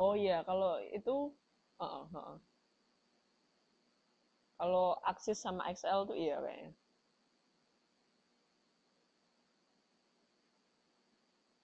Oh iya, kalau itu, heeh, heeh. Kalau Axis sama XL tuh iya kayaknya.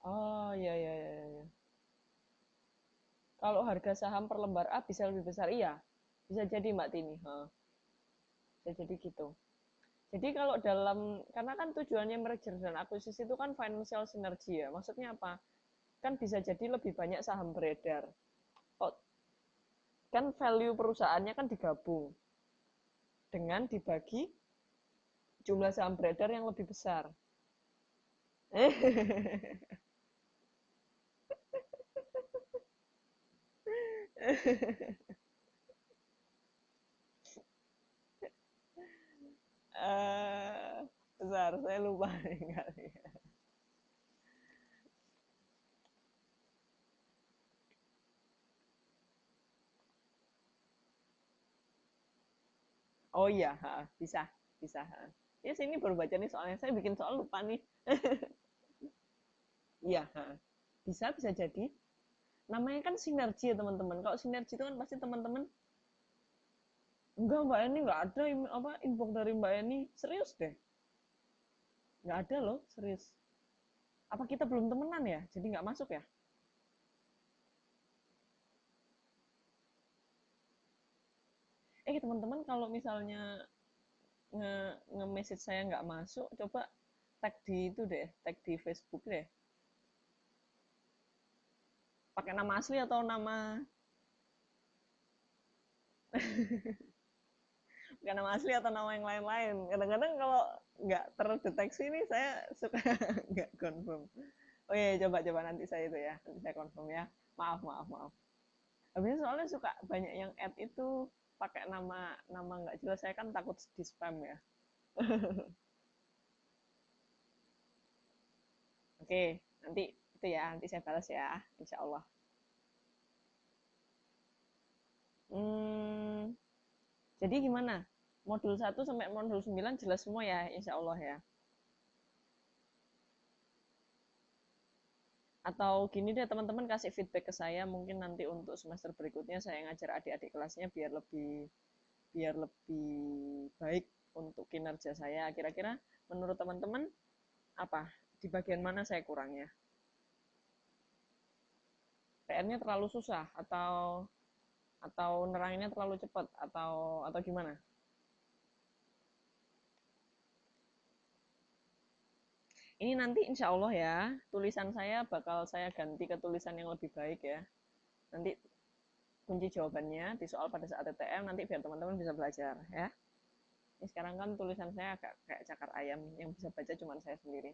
Oh iya, iya, iya, iya, iya. Kalau harga saham per lembar A bisa lebih besar, iya. Bisa jadi Mbak Tini, heeh. Bisa jadi gitu. Jadi kalau karena kan tujuannya merger dan akuisisi itu kan financial synergy ya. Maksudnya apa? Kan bisa jadi lebih banyak saham beredar. Kok kan value perusahaannya kan digabung dengan dibagi jumlah saham beredar yang lebih besar. Besar, saya lupa nih kali. Oh iya, ha, bisa, bisa. Ha. Ya sini baru baca nih soalnya saya bikin soal lupa nih. Iya, ha. Bisa bisa jadi. Namanya kan sinergi ya teman-teman. Kalau sinergi itu kan pasti teman-teman enggak Mbak Eni nggak ada apa info dari Mbak Eni serius deh nggak ada loh serius apa kita belum temenan ya jadi nggak masuk ya teman-teman kalau misalnya nge-message saya nggak masuk coba tag di itu deh tag di Facebook deh pakai nama asli atau nama pakai nama asli atau nama yang lain-lain kadang-kadang kalau nggak terdeteksi nih saya suka nggak confirm oh iya coba coba nanti saya itu ya nanti saya confirm ya maaf maaf maaf habisnya soalnya suka banyak yang add itu pakai nama nama nggak jelas saya kan takut di spam ya oke nanti itu ya nanti saya balas ya insya Allah hmm, jadi gimana modul 1 sampai modul 9 jelas semua ya insya Allah ya atau gini deh teman-teman kasih feedback ke saya mungkin nanti untuk semester berikutnya saya ngajar adik-adik kelasnya biar lebih baik untuk kinerja saya kira-kira menurut teman-teman apa di bagian mana saya kurangnya PR-nya terlalu susah atau neranginnya terlalu cepat atau gimana? Ini nanti insya Allah ya tulisan saya bakal saya ganti ke tulisan yang lebih baik ya. Nanti kunci jawabannya di soal pada saat TTM nanti biar teman-teman bisa belajar ya. Ini sekarang kan tulisan saya agak kayak cakar ayam yang bisa baca cuma saya sendiri.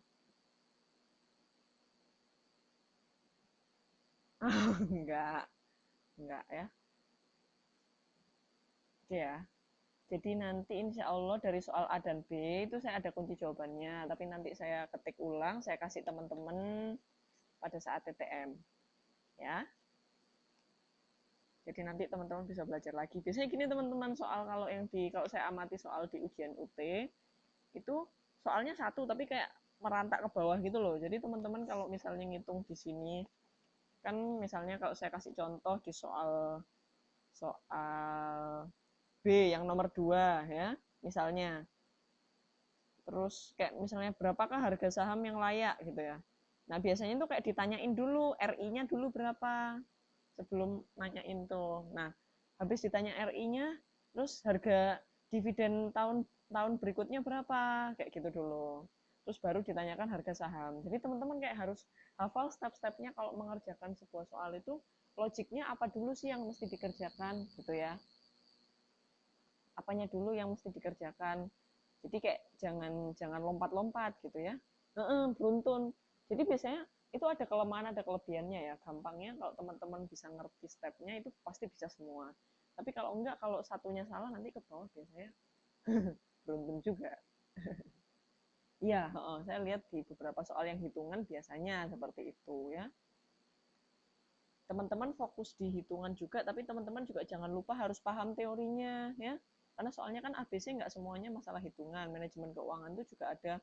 enggak, enggak ya. Oke ya. Jadi nanti insya Allah dari soal A dan B itu saya ada kunci jawabannya. Tapi nanti saya ketik ulang, saya kasih teman-teman pada saat TTM. Ya, jadi nanti teman-teman bisa belajar lagi. Biasanya gini teman-teman soal kalau saya amati soal di ujian UT itu soalnya satu tapi kayak merantak ke bawah gitu loh. Jadi teman-teman kalau misalnya ngitung di sini kan misalnya kalau saya kasih contoh di soal soal B yang nomor 2 ya misalnya terus kayak misalnya berapakah harga saham yang layak gitu ya nah biasanya tuh kayak ditanyain dulu RI-nya dulu berapa sebelum nanyain tuh nah habis ditanya RI-nya terus harga dividen tahun tahun berikutnya berapa kayak gitu dulu terus baru ditanyakan harga saham jadi teman-teman kayak harus hafal step-stepnya kalau mengerjakan sebuah soal itu logiknya apa dulu sih yang mesti dikerjakan gitu ya apanya dulu yang mesti dikerjakan jadi kayak jangan jangan lompat-lompat gitu ya beruntun jadi biasanya itu ada kelemahan ada kelebihannya ya gampangnya kalau teman-teman bisa ngerti stepnya itu pasti bisa semua tapi kalau enggak kalau satunya salah nanti ke bawah biasanya beruntun juga iya saya lihat di beberapa soal yang hitungan biasanya seperti itu ya teman-teman fokus di hitungan juga tapi teman-teman juga jangan lupa harus paham teorinya ya karena soalnya kan ABC nggak semuanya masalah hitungan manajemen keuangan itu juga ada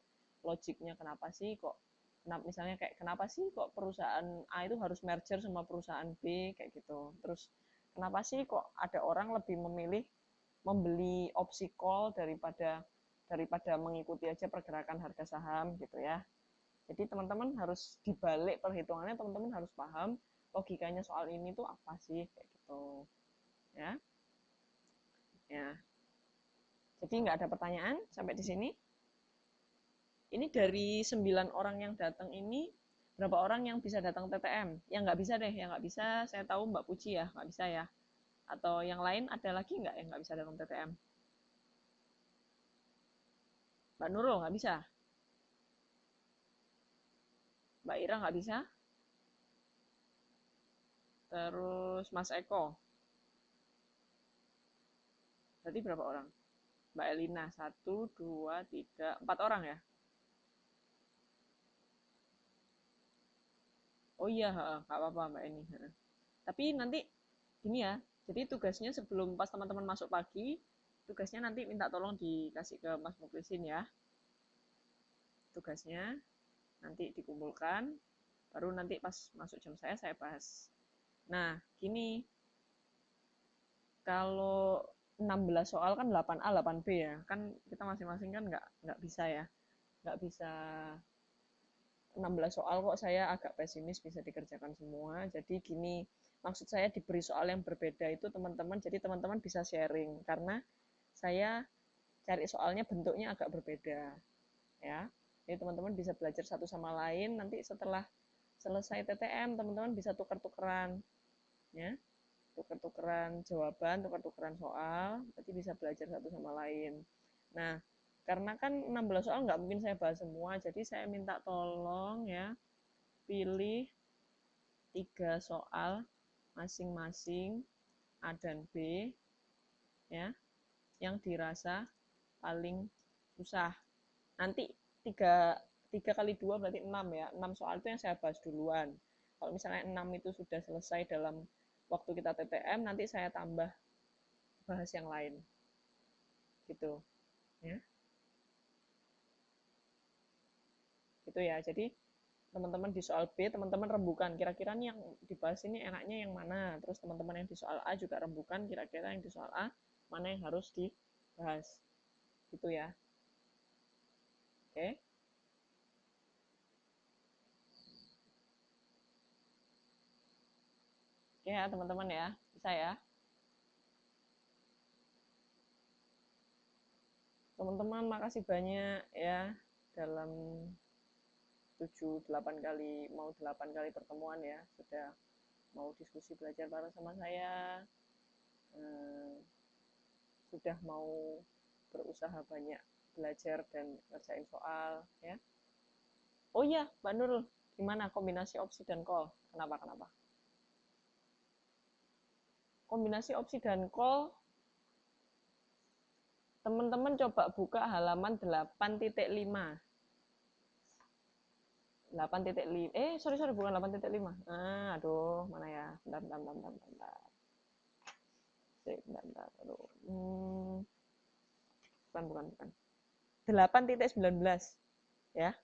logiknya kenapa sih kok Misalnya kayak kenapa sih kok perusahaan A itu harus merger sama perusahaan B kayak gitu. Terus kenapa sih kok ada orang lebih memilih membeli opsi call daripada mengikuti aja pergerakan harga saham gitu ya. Jadi teman-teman harus dibalik perhitungannya, teman-teman harus paham logikanya soal ini tuh apa sih kayak gitu ya. Ya. Jadi nggak ada pertanyaan sampai di sini. Ini dari 9 orang yang datang ini, berapa orang yang bisa datang TTM? Yang nggak bisa deh, yang nggak bisa saya tahu Mbak Puji ya, nggak bisa ya. Atau yang lain ada lagi nggak yang nggak bisa datang TTM? Mbak Nurul nggak bisa? Mbak Ira nggak bisa? Terus Mas Eko? Berarti berapa orang? Mbak Elina, 1, 2, 3, 4 orang ya? Oh iya, nggak apa-apa Mbak Eni. Tapi nanti gini ya, jadi tugasnya sebelum pas teman-teman masuk pagi, tugasnya nanti minta tolong dikasih ke Mas Muklisin ya. Tugasnya nanti dikumpulkan, baru nanti pas masuk jam saya bahas. Nah, gini, kalau 16 soal kan 8A, 8B ya, kan kita masing-masing kan nggak bisa ya, nggak bisa 16 soal kok saya agak pesimis bisa dikerjakan semua. Jadi gini, maksud saya diberi soal yang berbeda itu teman-teman, jadi teman-teman bisa sharing karena saya cari soalnya bentuknya agak berbeda ya. Jadi teman-teman bisa belajar satu sama lain, nanti setelah selesai TTM teman-teman bisa tukar-tukeran ya. Tukar-tukeran jawaban, tukar-tukeran soal, nanti bisa belajar satu sama lain. Nah, karena kan 16 soal nggak mungkin saya bahas semua, jadi saya minta tolong ya, pilih 3 soal masing-masing A dan B ya, yang dirasa paling susah. Nanti 3 kali 2 berarti 6 ya, 6 soal itu yang saya bahas duluan. Kalau misalnya 6 itu sudah selesai dalam waktu kita TTM, nanti saya tambah bahas yang lain. Gitu ya. Gitu ya. Jadi teman-teman di soal B, teman-teman rembukan kira-kira nih yang dibahas ini enaknya yang mana. Terus teman-teman yang di soal A juga rembukan kira-kira yang di soal A mana yang harus dibahas. Gitu ya. Oke. Oke ya, teman-teman ya. Bisa ya. Teman-teman makasih banyak ya dalam 7-8 kali, mau 8 kali pertemuan ya, sudah mau diskusi belajar bareng sama saya, sudah mau berusaha banyak belajar dan ngerjain soal ya. Oh iya, Mbak Nurul, gimana kombinasi opsi dan call? Kenapa? Kombinasi opsi dan call, teman-teman coba buka halaman 8.5. 8.5. Sorry, bukan 8.5. Aduh, mana ya? Bentar. Bentar. Aduh. Bukan. 8.19 ya.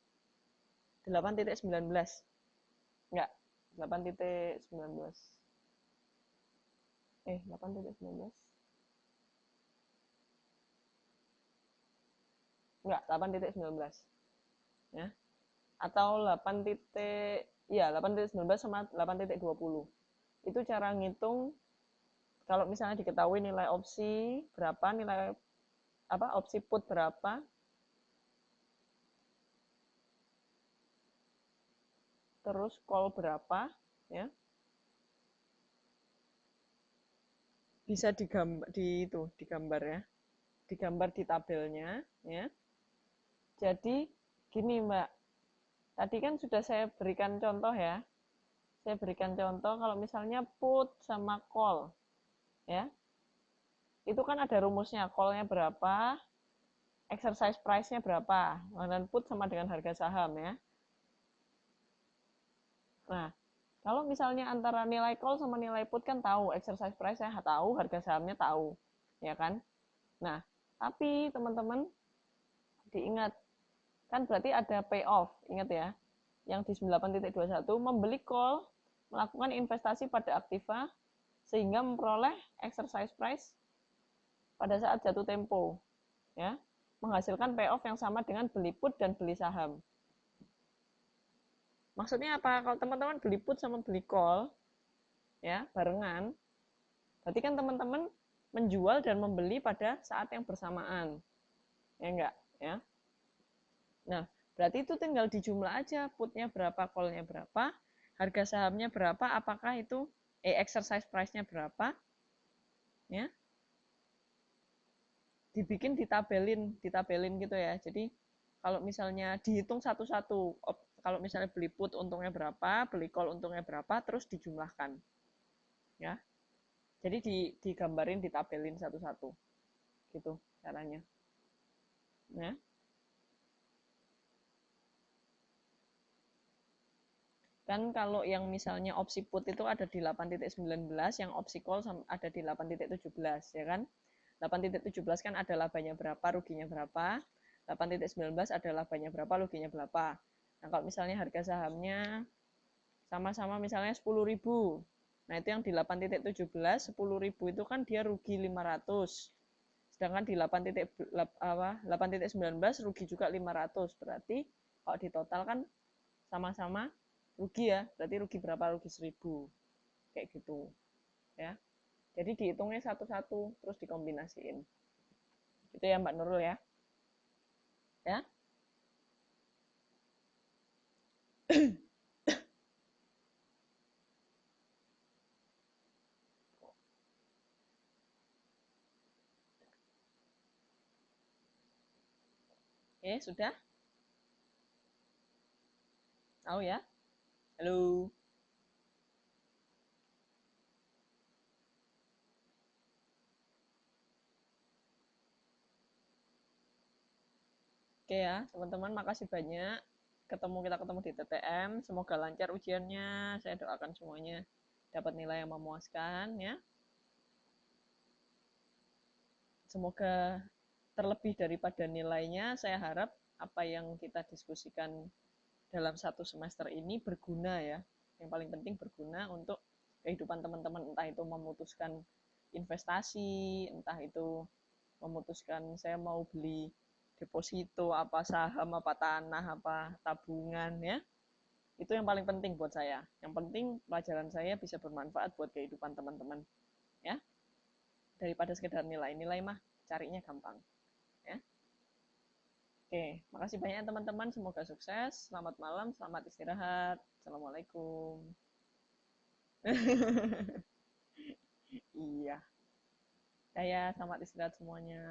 8.19. Enggak. 8.19. 8.19. Enggak, 8.19. Ya. Atau 8.19 sama 8.20. Itu cara ngitung kalau misalnya diketahui nilai opsi berapa, nilai opsi put berapa, terus call berapa ya, bisa digambar ya, digambar di tabelnya ya. Jadi gini Mbak, tadi kan sudah saya berikan contoh ya, saya berikan contoh kalau misalnya put sama call ya, itu kan ada rumusnya, call-nya berapa, exercise price-nya berapa, dan put sama dengan harga saham ya. Nah, kalau misalnya antara nilai call sama nilai put kan tahu, exercise price-nya tahu, harga sahamnya tahu, ya kan? Nah, tapi teman-teman diingat, kan berarti ada payoff, ingat ya. yang di 9.21 membeli call, melakukan investasi pada aktiva sehingga memperoleh exercise price pada saat jatuh tempo, ya, menghasilkan payoff yang sama dengan beli put dan beli saham. Maksudnya apa? Kalau teman-teman beli put sama beli call, ya, barengan, berarti kan teman-teman menjual dan membeli pada saat yang bersamaan, ya enggak, ya. Nah, berarti itu tinggal dijumlah aja, putnya berapa, call-nya berapa, harga sahamnya berapa, apakah itu exercise price-nya berapa, ya, dibikin ditabelin gitu ya. Jadi kalau misalnya dihitung satu-satu, kalau misalnya beli put untungnya berapa, beli call untungnya berapa, terus dijumlahkan, ya. Jadi digambarin, ditabelin satu-satu, gitu caranya, ya. Kan kalau yang misalnya opsi put itu ada di 8.19, yang opsi call ada di 8.17, ya kan? 8.17 kan ada labanya berapa, ruginya berapa. 8.19 ada labanya berapa, ruginya berapa. Nah, kalau misalnya harga sahamnya sama-sama misalnya 10.000. Nah, itu yang di 8.17, 10.000 itu kan dia rugi 500. Sedangkan di 8.19 rugi juga 500. Berarti kalau di total kan sama-sama rugi ya, berarti rugi berapa, rugi 1.000, kayak gitu ya. Jadi dihitungnya satu-satu terus dikombinasiin gitu ya Mbak Nurul, ya. Sudah tahu ya. Halo. Oke ya teman-teman, makasih banyak. Kita ketemu di TTM, semoga lancar ujiannya. Saya doakan semuanya dapat nilai yang memuaskan, ya. Semoga terlebih daripada nilainya, saya harap apa yang kita diskusikan dalam satu semester ini berguna ya. Yang paling penting berguna untuk kehidupan teman-teman, entah itu memutuskan investasi, entah itu memutuskan saya mau beli deposito, apa saham, apa tanah, apa tabungan, ya. Itu yang paling penting buat saya. Yang penting pelajaran saya bisa bermanfaat buat kehidupan teman-teman, ya. Daripada sekedar nilai-nilai mah carinya gampang, ya. Oke, makasih banyak teman-teman, semoga sukses. Selamat malam, selamat istirahat. Assalamualaikum. Iya. Saya selamat istirahat semuanya.